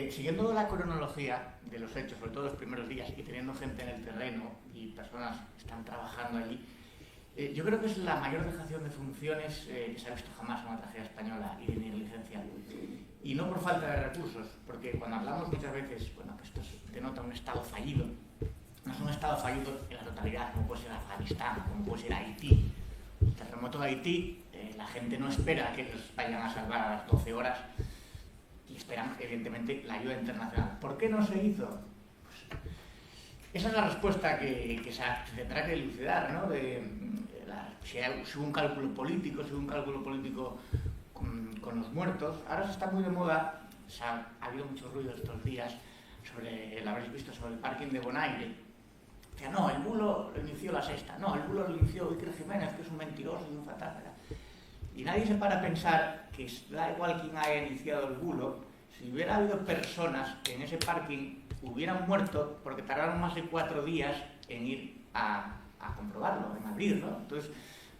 Siguiendo la cronología de los hechos, sobre todo los primeros días, y teniendo gente en el terreno y personas que están trabajando allí, yo creo que es la mayor dejación de funciones que se ha visto jamás en una tragedia española y de negligencia. Y no por falta de recursos, porque cuando hablamos muchas veces, bueno, que esto denota un Estado fallido, no es un Estado fallido en la totalidad, como puede ser Afganistán, como puede ser Haití. El terremoto de Haití, la gente no espera que los vayan a salvar a las 12 horas y esperan, evidentemente, la ayuda internacional. ¿Por qué no se hizo? Pues, esa es la respuesta que se tendrá que dilucidar, ¿no? Si hubo un cálculo político, con los muertos. Ahora se está muy de moda, ha habido mucho ruido estos días, lo habréis visto, sobre el parking de Bonaire. O sea, no, el bulo lo inició la Sexta, no, el bulo lo inició Iker Jiménez, que es un mentiroso y un fatal. Y nadie se para a pensar que da igual quién haya iniciado el bulo, si hubiera habido personas que en ese parking hubieran muerto porque tardaron más de 4 días en ir a comprobarlo, en abrir, ¿no? Entonces,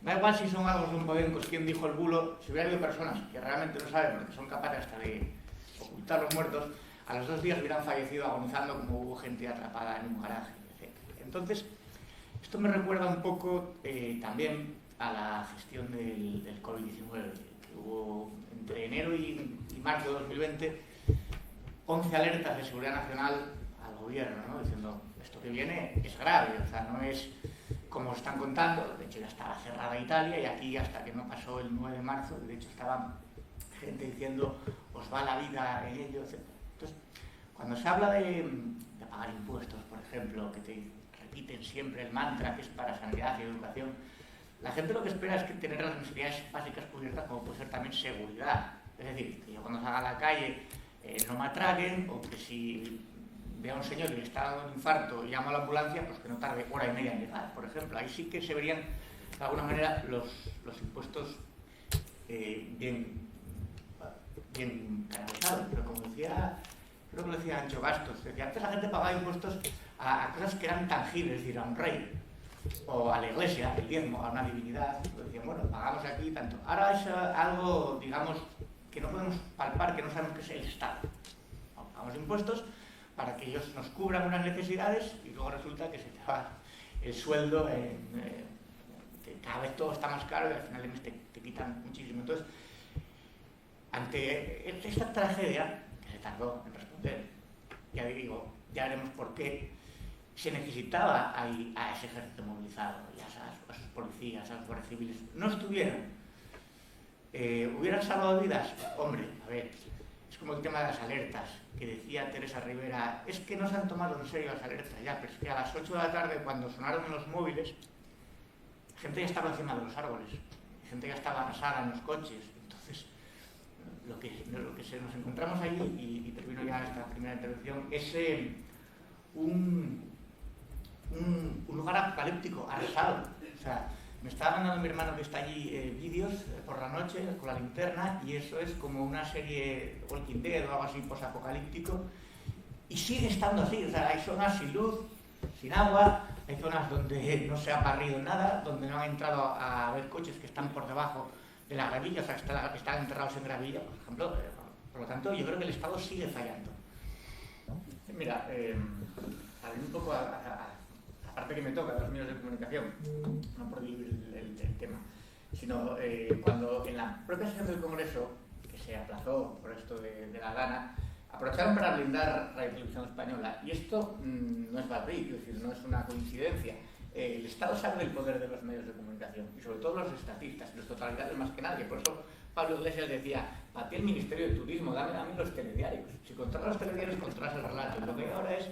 da igual si son algo de un podencos quien dijo el bulo, si hubiera habido personas que realmente lo saben porque son capaces hasta de ocultar los muertos, a los 2 días hubieran fallecido agonizando como hubo gente atrapada en un garaje, etc. Entonces, esto me recuerda un poco también a la gestión del COVID-19, que hubo entre enero y marzo de 2020 11 alertas de seguridad nacional al gobierno, ¿no? Diciendo, esto que viene es grave, o sea, no es como están contando. De hecho ya estaba cerrada Italia y aquí hasta que no pasó el 9 de marzo, de hecho estaba gente diciendo, os va la vida en ello, etc. Entonces, cuando se habla de pagar impuestos, por ejemplo, que te repiten siempre el mantra que es para sanidad y educación, la gente lo que espera es que tener las necesidades básicas cubiertas, como puede ser también seguridad. Es decir, que yo cuando salga a la calle no me atraquen, o que si veo a un señor que le está dando un infarto y llamo a la ambulancia, pues que no tarde 1 hora y media en llegar, por ejemplo. Ahí sí que se verían, de alguna manera, los impuestos bien canalizados. Pero como decía, creo que lo decía Ancho Bastos, decía, antes la gente pagaba impuestos a cosas que eran tangibles, es decir, a un rey, o a la iglesia, el diezmo, a una divinidad. Pues decían, bueno, pagamos aquí tanto. Ahora es algo, digamos, que no podemos palpar, que no sabemos qué es el Estado. Pagamos impuestos para que ellos nos cubran unas necesidades y luego resulta que se te va el sueldo, que cada vez todo está más caro y al final te quitan muchísimo. Entonces, ante esta tragedia, que se tardó en responder, ya digo, ya veremos por qué, se necesitaba a ese ejército movilizado, y a sus policías, a los guardias civiles. No estuvieron. ¿Hubieran salvado vidas? Hombre, a ver, es como el tema de las alertas, que decía Teresa Rivera, es que no se han tomado en serio las alertas ya, pero es que a las 8 de la tarde, cuando sonaron los móviles, la gente ya estaba encima de los árboles, la gente ya estaba arrasada en los coches. Entonces, lo que nos encontramos allí, y termino ya esta primera intervención, es un lugar apocalíptico, arrasado. O sea, me estaba mandando mi hermano que está allí vídeos por la noche con la linterna, y eso es como una serie Walking Dead o algo así posapocalíptico, y sigue estando así. O sea, hay zonas sin luz, sin agua, hay zonas donde no se ha barrido nada, donde no han entrado a ver coches que están por debajo de la gravilla, o sea, que están enterrados en gravilla, por ejemplo. Por lo tanto, yo creo que el Estado sigue fallando. Mira, hablando un poco aparte que me toca los medios de comunicación, no por el tema, sino cuando en la propia sesión del Congreso, que se aplazó por esto de la gana, aprovecharon para blindar Radio Televisión Española. Y esto no es baladí, es decir, no es una coincidencia. El Estado sabe del poder de los medios de comunicación, y sobre todo los estatistas, los totalitarios más que nadie. Por eso Pablo Iglesias decía, para ti el Ministerio de Turismo, dame a mí los telediarios. Si controlas los telediarios, controlas el relato. Y lo que hay ahora es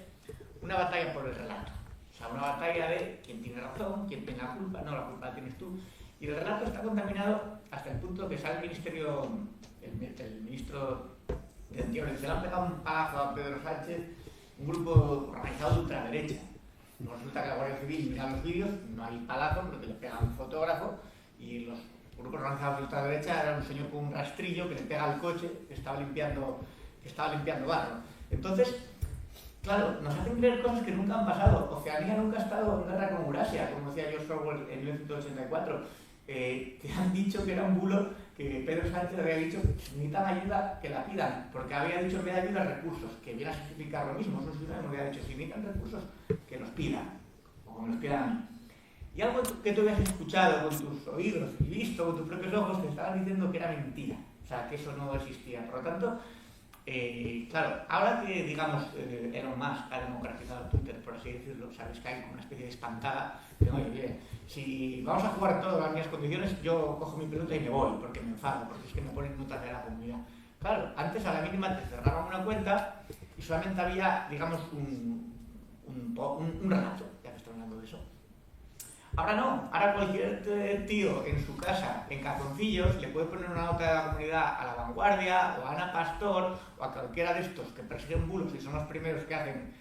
una batalla por el relato. O sea, una batalla de quién tiene razón, quién tiene la culpa, no, la culpa la tienes tú. Y el relato está contaminado hasta el punto que sale el ministro de Interior, dice, le han pegado un palazo a Pedro Sánchez, un grupo organizado de ultraderecha. No resulta que la Guardia Civil mira los vídeos, no hay palazo, porque le pega un fotógrafo, y los grupos organizados de ultraderecha era un señor con un rastrillo que le pega al coche que estaba limpiando barro. Entonces, claro, nos hacen creer cosas que nunca han pasado. Oceanía nunca ha estado en guerra con Eurasia, como decía George Orwell en 1984. que han dicho que era un bulo, que Pedro Sánchez había dicho que si necesitan ayuda, que la pidan, porque había dicho en vez de ayuda recursos, que viene a significar lo mismo. Eso sí, me había dicho, si necesitan recursos, que los pidan, o que me los pidan a mí. Y algo que tú habías escuchado con tus oídos y visto con tus propios ojos, te estaban diciendo que era mentira, o sea, que eso no existía. Por lo tanto, claro, ahora que, digamos, Elon Musk ha democratizado Twitter, por así decirlo, sabes que hay como una especie de espantada, que oye, bien, si vamos a jugar todas las mismas condiciones, yo cojo mi pelota y me voy, porque me enfado, porque es que me ponen notas de la comunidad. Claro, antes a la mínima te cerraban una cuenta y solamente había, digamos, un relato, ya que estoy hablando de eso. Ahora no, ahora cualquier tío en su casa, en calzoncillos, le puede poner una nota de la comunidad a La Vanguardia, o a Ana Pastor, o a cualquiera de estos que persiguen bulos y son los primeros que hacen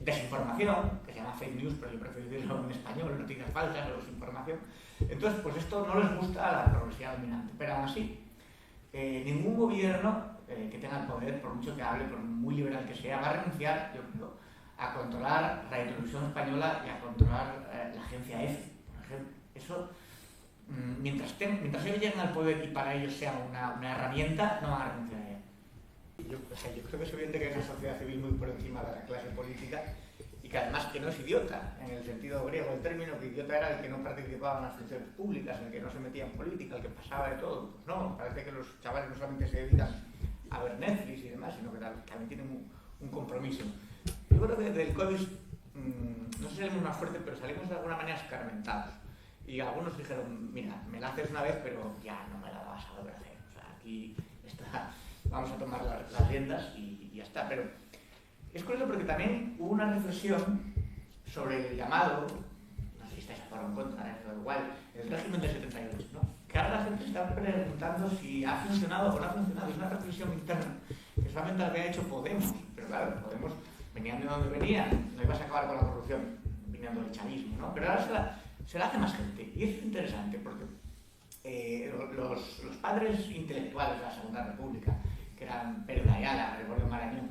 desinformación, que se llama fake news, pero yo prefiero decirlo en español, noticias falsas o desinformación. Entonces, pues esto no les gusta a la progresividad dominante, pero aún así, ningún gobierno que tenga el poder, por mucho que hable, por muy liberal que sea, va a renunciar, yo creo, a controlar la televisión española y a controlar la agencia EFE, por ejemplo. Eso, mientras ellos lleguen al poder y para ellos sea una herramienta, no van a renunciar a ella. Yo creo que es evidente que hay una sociedad civil muy por encima de la clase política y que además que no es idiota, en el sentido griego del término, que idiota era el que no participaba en las funciones públicas, el que no se metía en política, el que pasaba de todo. Pues no, parece que los chavales no solamente se dedican a ver Netflix y demás, sino que también tienen un compromiso. Yo creo que del COVID, no sé si salimos más fuerte, pero salimos de alguna manera escarmentados. Y algunos dijeron, mira, me la haces una vez, pero ya no me la vas a volver a hacer. O sea, aquí vamos a tomar las riendas y ya está. Pero es curioso porque también hubo una reflexión sobre el llamado, no sé si estáis a favor o en contra, da igual, el régimen del 78, ¿no? Que ahora la gente se está preguntando si ha funcionado o no ha funcionado. Es una reflexión interna que solamente la había hecho Podemos, pero claro, Podemos venían de donde venían, no ibas a acabar con la corrupción viniendo del chavismo, ¿no? Pero ahora se la hace más gente, y es interesante porque los padres intelectuales de la Segunda República, que eran Pérez de Ayala, Gregorio Marañón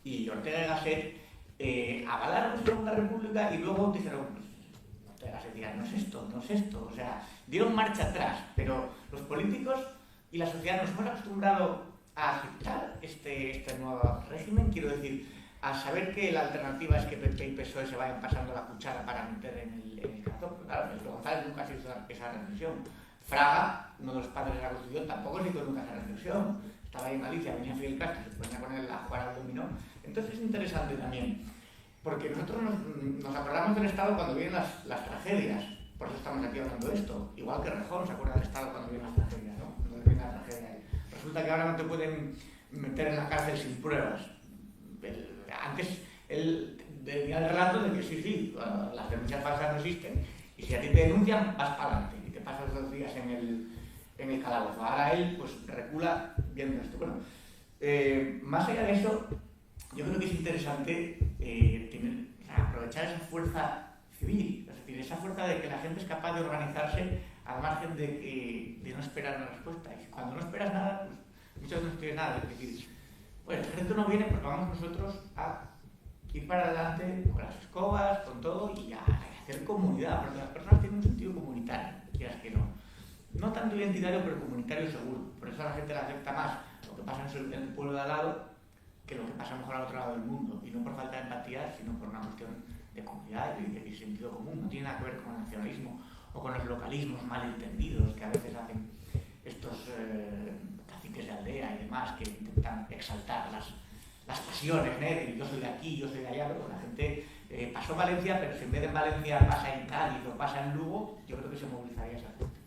y Ortega y Gasset, avalaron la Segunda República y luego dijeron, Ortega y Gasset dirá, no es esto, o sea, dieron marcha atrás, pero los políticos y la sociedad nos hemos acostumbrado a aceptar este nuevo régimen, quiero decir, a saber que la alternativa es que PP y PSOE se vayan pasando la cuchara para meter en el cartón. Claro, Pedro González nunca ha hecho esa reflexión. Fraga, uno de los padres de la Constitución, tampoco se hizo nunca esa reflexión. Estaba ahí en Galicia, venía Fidel Castro, se ponía con él a jugar al dominó. Entonces es interesante también, porque nosotros nos acordamos del Estado cuando vienen las tragedias. Por eso estamos aquí hablando de esto. Igual que Rejón se acuerda del Estado cuando vienen las tragedias, ¿no? Cuando viene la tragedia. Resulta que ahora no te pueden meter en la cárcel sin pruebas. Antes él tenía el relato de que sí, las denuncias falsas no existen y si a ti te denuncian vas para adelante y te pasas 2 días en el calabozo. Ahora él pues recula viendo esto. Bueno, más allá de eso, yo creo que es interesante aprovechar esa fuerza civil, es decir, esa fuerza de que la gente es capaz de organizarse al margen de no esperar una respuesta. Y cuando no esperas nada, pues muchas veces no tienes nada. Es decir, bueno, el ejército no viene, pues vamos nosotros a ir para adelante con las escobas, con todo y a hacer comunidad, porque las personas tienen un sentido comunitario, quieras que no. No tanto identitario, pero comunitario seguro. Por eso a la gente le afecta más lo que pasa en el pueblo de al lado que lo que pasa mejor al otro lado del mundo. Y no por falta de empatía, sino por una cuestión de comunidad y sentido común. No tiene nada que ver con el nacionalismo o con los localismos malentendidos que a veces hacen estos caciques de aldea y demás que intentan exaltar las pasiones, ¿eh? Yo soy de aquí, yo soy de allá. Luego la gente pasó Valencia, pero si en vez de en Valencia pasa en Cádiz o pasa en Lugo, yo creo que se movilizaría esa gente.